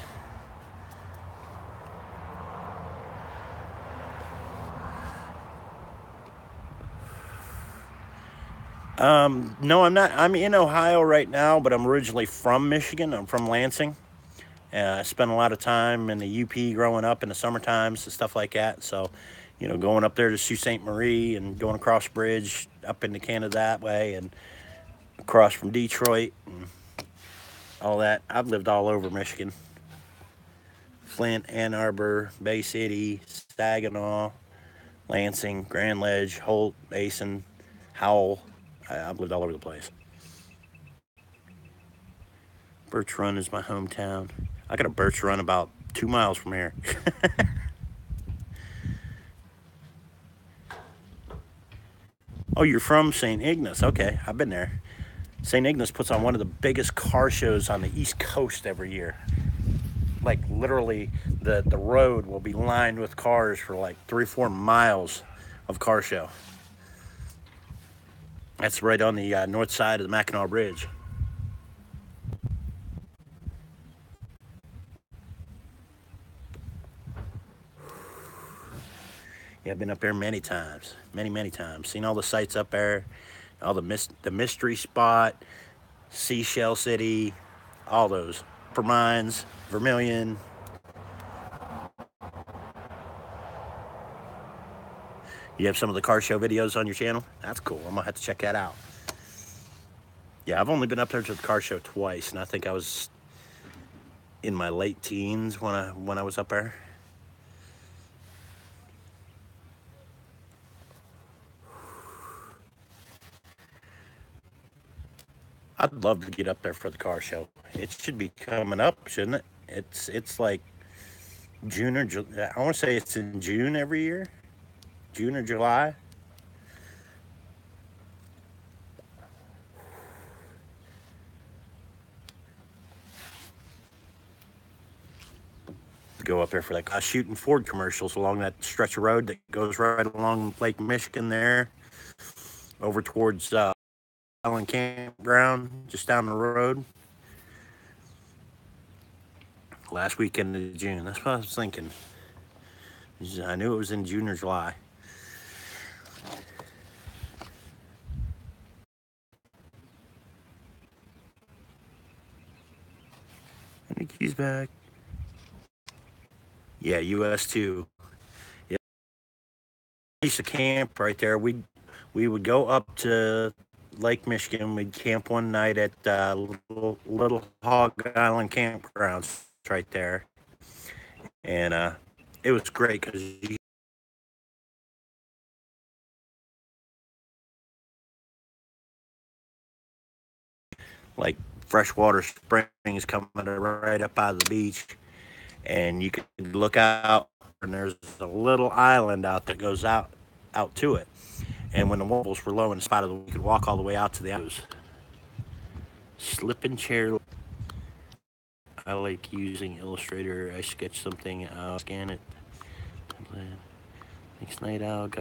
No, I'm not. I'm in Ohio right now, but I'm originally from Michigan. I'm from Lansing. I spent a lot of time in the UP growing up in the summer times and stuff like that. So, you know, going up there to Sault Ste. Marie and going across bridge up into Canada that way and across from Detroit and all that. I've lived all over Michigan. Flint, Ann Arbor, Bay City, Saginaw, Lansing, Grand Ledge, Holt, Mason, Howell. I've lived all over the place. Birch Run is my hometown. I got a Birch Run about 2 miles from here. Oh, you're from St. Ignace. Okay, I've been there. St. Ignace puts on one of the biggest car shows on the East Coast every year. Like literally the road will be lined with cars for like 3-4 miles of car show. That's right on the north side of the Mackinac Bridge. Yeah, I've been up there many times, many times. Seen all the sights up there, all the mystery spot, Seashell City, all those. Upper Mines, Vermilion. You have some of the car show videos on your channel? That's cool. I'm gonna have to check that out. Yeah, I've only been up there to the car show twice, and I think I was in my late teens when I was up there. I'd love to get up there for the car show. It should be coming up, shouldn't it? It's like June or July. I want to say it's in June every year. June or July. Go up there for like shooting Ford commercials along that stretch of road that goes right along Lake Michigan there, over towards Island Campground, just down the road. Last weekend of June. That's what I was thinking. I knew it was in June or July. I think he's back. Yeah, US 2. Yeah. I used to camp right there. We would go up to Lake Michigan. We'd camp one night at Little Hog Island Campgrounds right there. And it was great because like freshwater springs coming right up out of the beach, and you could look out and there's a little island out that goes out to it. And when the levels were low in spot of you could walk all the way out to the others. Slipping chair. I like using Illustrator. I sketch something, I'll scan it. Next night out.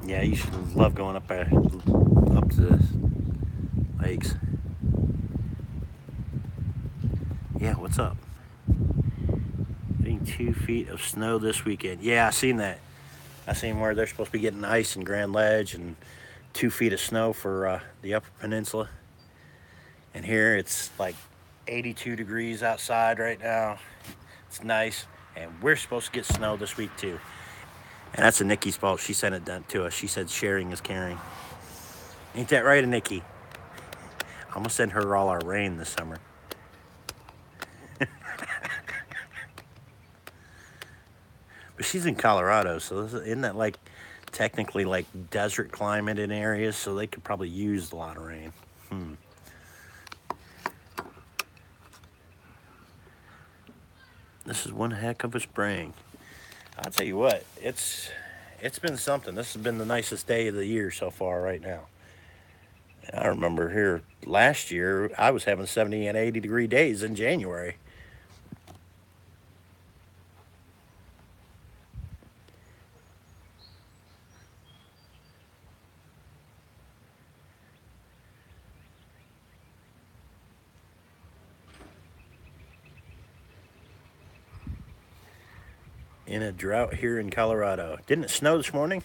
Yeah, you should love going up there, up to the lakes. Yeah, what's up? Getting 2 feet of snow this weekend. Yeah, I seen that. I seen where they're supposed to be getting ice in Grand Ledge and 2 feet of snow for the Upper Peninsula. And here it's like 82 degrees outside right now. It's nice. And we're supposed to get snow this week too. And that's a Nikki's fault. She sent it down to us. She said sharing is caring. Ain't that right, Nikki? I'm gonna send her all our rain this summer. But she's in Colorado, so isn't that like technically like desert climate in areas? So they could probably use a lot of rain. This is one heck of a spring. I'll tell you what, it's been something. This has been the nicest day of the year so far right now. And I remember here last year, I was having 70 and 80 degree days in January. In a drought here in Colorado. Didn't it snow this morning?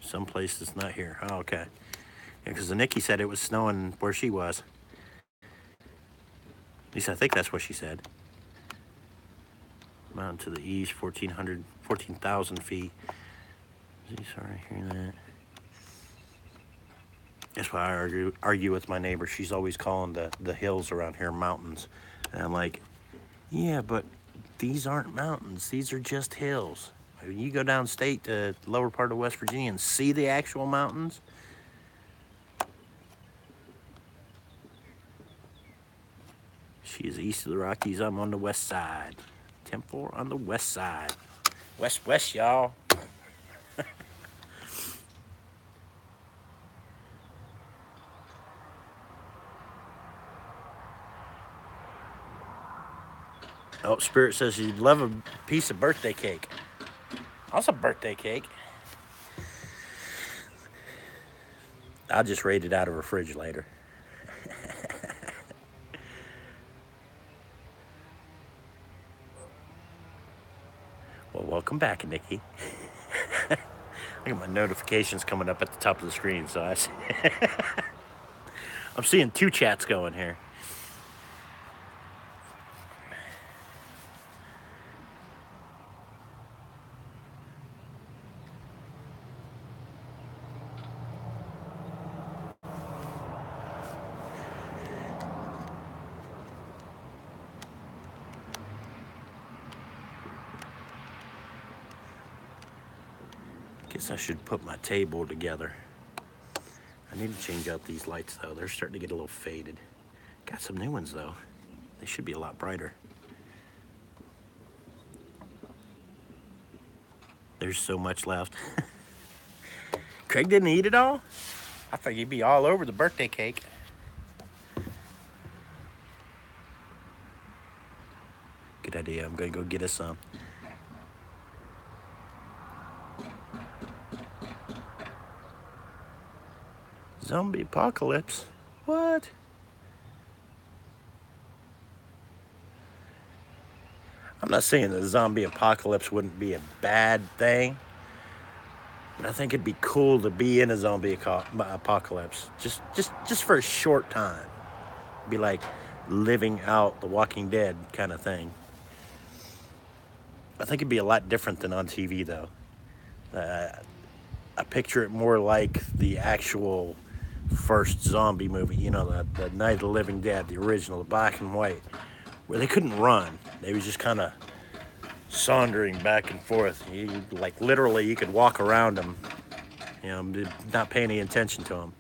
Someplace that's not here. Oh, okay. Yeah, because Nikki said it was snowing where she was. At least I think that's what she said. Mountain to the east, 14,000 feet. Sorry, hearing that. That's why I argue with my neighbor. She's always calling the hills around here mountains. And I'm like, yeah, but these aren't mountains. These are just hills. When you go downstate to the lower part of West Virginia and see the actual mountains, she is east of the Rockies. I'm on the west side. 10-4 on the west side. West, y'all. Oh, Spirit says you'd love a piece of birthday cake. That's a birthday cake. I'll just raid it out of a fridge later. Well, welcome back, Nikki. I got my notifications coming up at the top of the screen, so I'm seeing 2 chats going here. Guess I should put my table together. I need to change out these lights though. They're starting to get a little faded. Got some new ones though. They should be a lot brighter. There's so much left. Craig didn't eat it all? I thought you'd be all over the birthday cake. Good idea. I'm gonna go get us some. Zombie apocalypse? What? I'm not saying the zombie apocalypse wouldn't be a bad thing, but I think it'd be cool to be in a zombie apocalypse, just for a short time. Be like living out The Walking Dead kind of thing. I think it'd be a lot different than on TV though. I picture it more like the actual first zombie movie, you know, the Night of the Living Dead, the original, the black and white, where they couldn't run. They was just kind of sauntering back and forth. Like literally you could walk around them, you know, not pay any attention to them.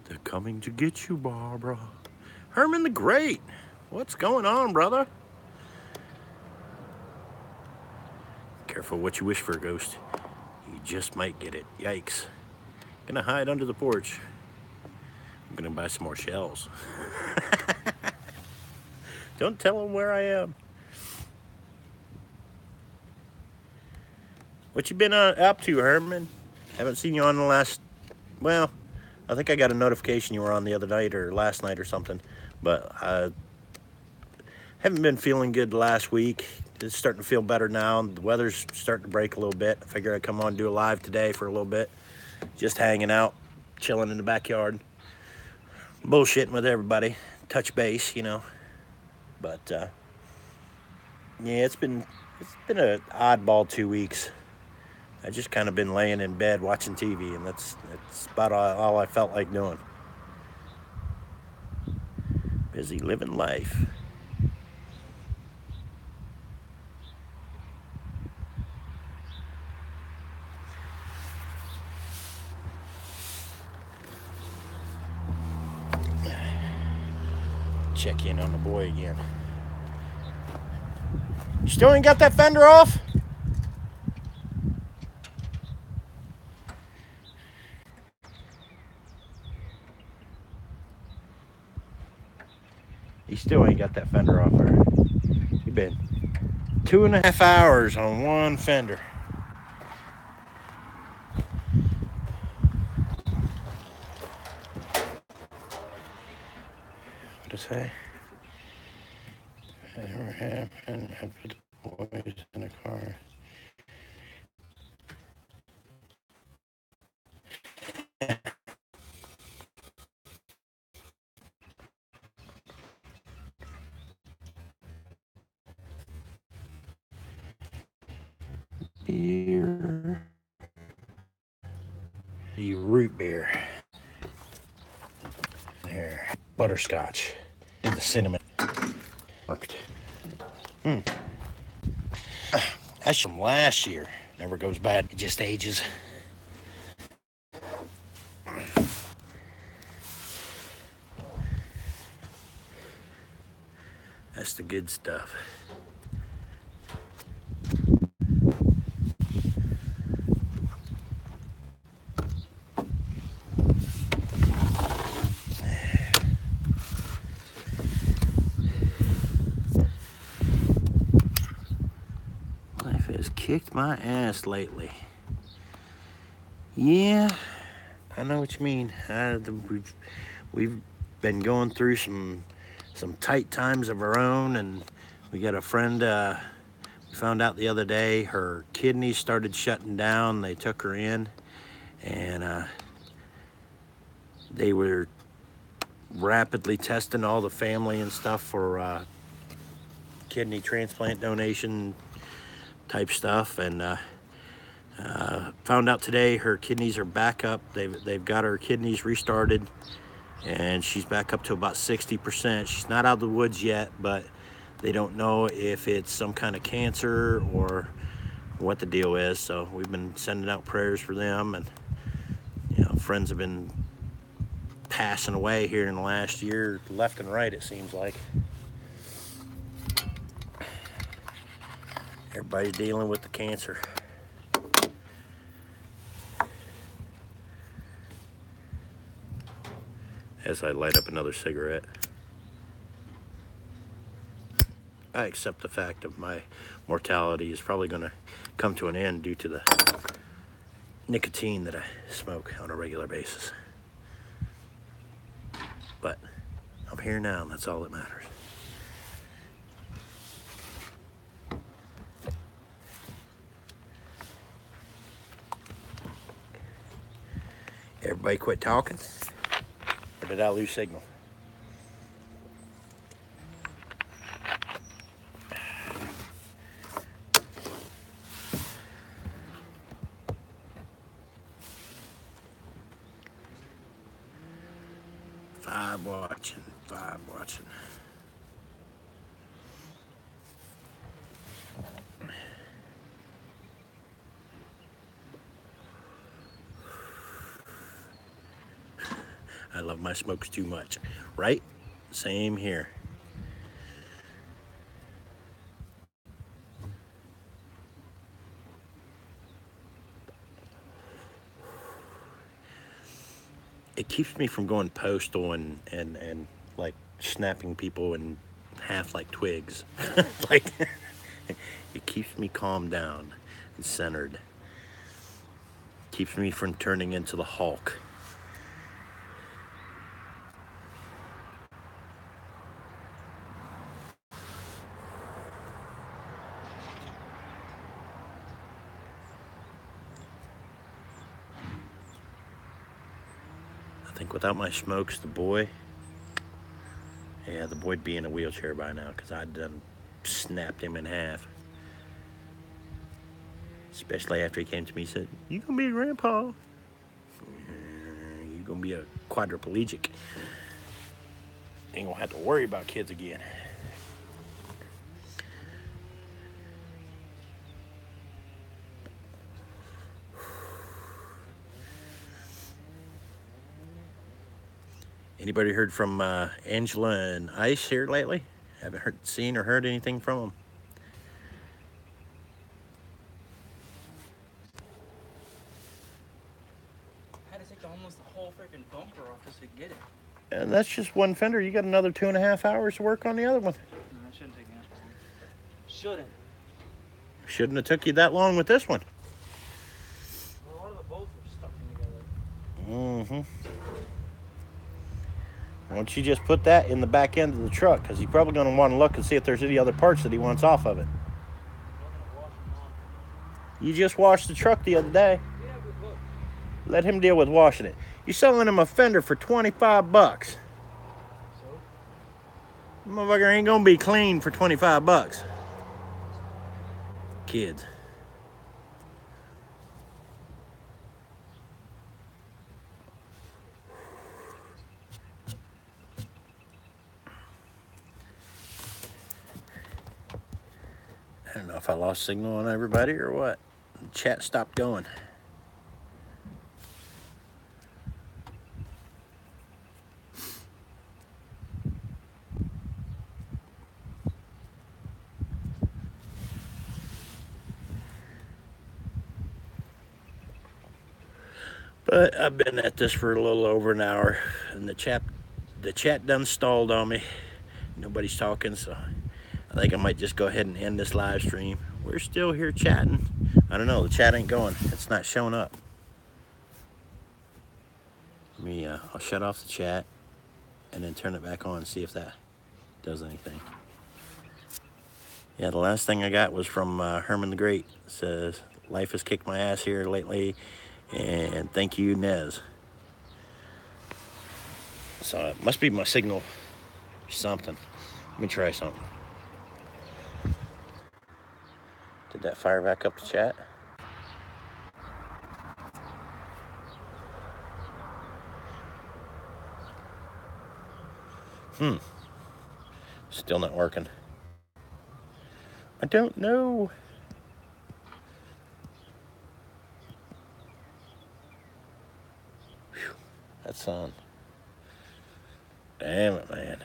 They're coming to get you, Barbara. Herman the Great. What's going on, brother? Careful what you wish for, Ghost. You just might get it. Yikes. Gonna hide under the porch. I'm gonna buy some more shells. Don't tell them where I am. What you been up to, Herman? Haven't seen you on the last, well, I think I got a notification you were on the other night or last night or something, but I haven't been feeling good the last week. It's starting to feel better now. The weather's starting to break a little bit. I figured I'd come on and do a live today for a little bit. Just hanging out, chilling in the backyard, bullshitting with everybody, touch base, you know. But yeah, it's been an oddball 2 weeks. I just kind of been laying in bed watching TV, and that's about all I felt like doing. Busy living life. Check in on the boy again. You still ain't got that fender off? You still ain't got that fender off, or you've been 2.5 hours on one fender. What to say? Whatever happened, I put the boys in the car. Beer. The root beer. There. Butterscotch. And the cinnamon. Worked. That's from last year. Never goes bad. It just ages. That's the good stuff. Life has kicked my ass lately. Yeah, I know what you mean. We've been going through some tight times of our own, and we got a friend. We found out the other day her kidneys started shutting down. They took her in, and they were rapidly testing all the family and stuff for kidney transplant donation type stuff, and found out today her kidneys are back up. They've got her kidneys restarted, and she's back up to about 60%. She's not out of the woods yet, but they don't know if it's some kind of cancer or what the deal is. So we've been sending out prayers for them, and you know, friends have been passing away here in the last year, left and right, it seems like. Everybody's dealing with the cancer. As I light up another cigarette, I accept the fact of my mortality is probably going to come to an end due to the nicotine that I smoke on a regular basis. But I'm here now, and that's all that matters. Everybody quit talking? Or did I lose signal? Five watching. I love my smokes too much, right? Same here. it keeps me from going postal and like snapping people in half like twigs. Like, it keeps me calmed down and centered. Keeps me from turning into the Hulk. I think without my smokes, the boy'd be in a wheelchair by now, because I'd done snapped him in half. Especially after he came to me and said, "You gonna be a grandpa? You gonna be a quadriplegic. Ain't gonna have to worry about kids again." Anybody heard from Angela and Ice here lately? Haven't seen or heard anything from them. I had to take almost the whole freaking bumper off just to get it. And that's just one fender. You got another 2.5 hours to work on the other one. No, I shouldn't take that long. Shouldn't. Shouldn't have took you that long with this one. A lot of the bolts were stuck together. Why don't you just put that in the back end of the truck, because he's probably going to want to look and see if there's any other parts that he wants off of it. You just washed the truck the other day. Yeah, but look. Let him deal with washing it. You're selling him a fender for 25 bucks. So? Motherfucker ain't going to be clean for 25 bucks. Kids. I don't know if I lost signal on everybody or what. The chat stopped going. But I've been at this for a little over an hour, and the chat done stalled on me. Nobody's talking, so I think I might just go ahead and end this live stream. We're still here chatting. I don't know, the chat ain't going. It's not showing up. I'll shut off the chat and then turn it back on and see if that does anything. Yeah, the last thing I got was from Herman the Great. It says, "Life has kicked my ass here lately, and thank you, Nez." So it must be my signal or something. Let me try something. Did that fire back up the chat? Still not working. I don't know. Whew, that's on. Damn it, man.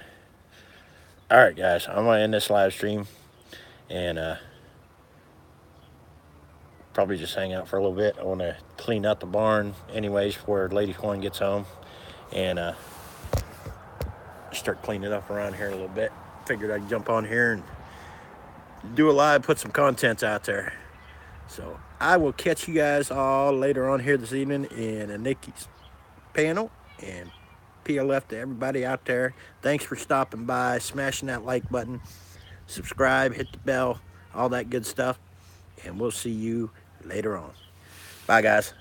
All right, guys, I'm gonna end this live stream and probably just hang out for a little bit. I want to clean out the barn anyways before Lady Coin gets home, and start cleaning up around here a little bit. Figured I'd jump on here and do a live, put some content out there. So I will catch you guys all later on here this evening in a Nikki's panel, and PLF to everybody out there. Thanks for stopping by, smashing that like button, subscribe, hit the bell, all that good stuff, and we'll see you later on. Bye, guys.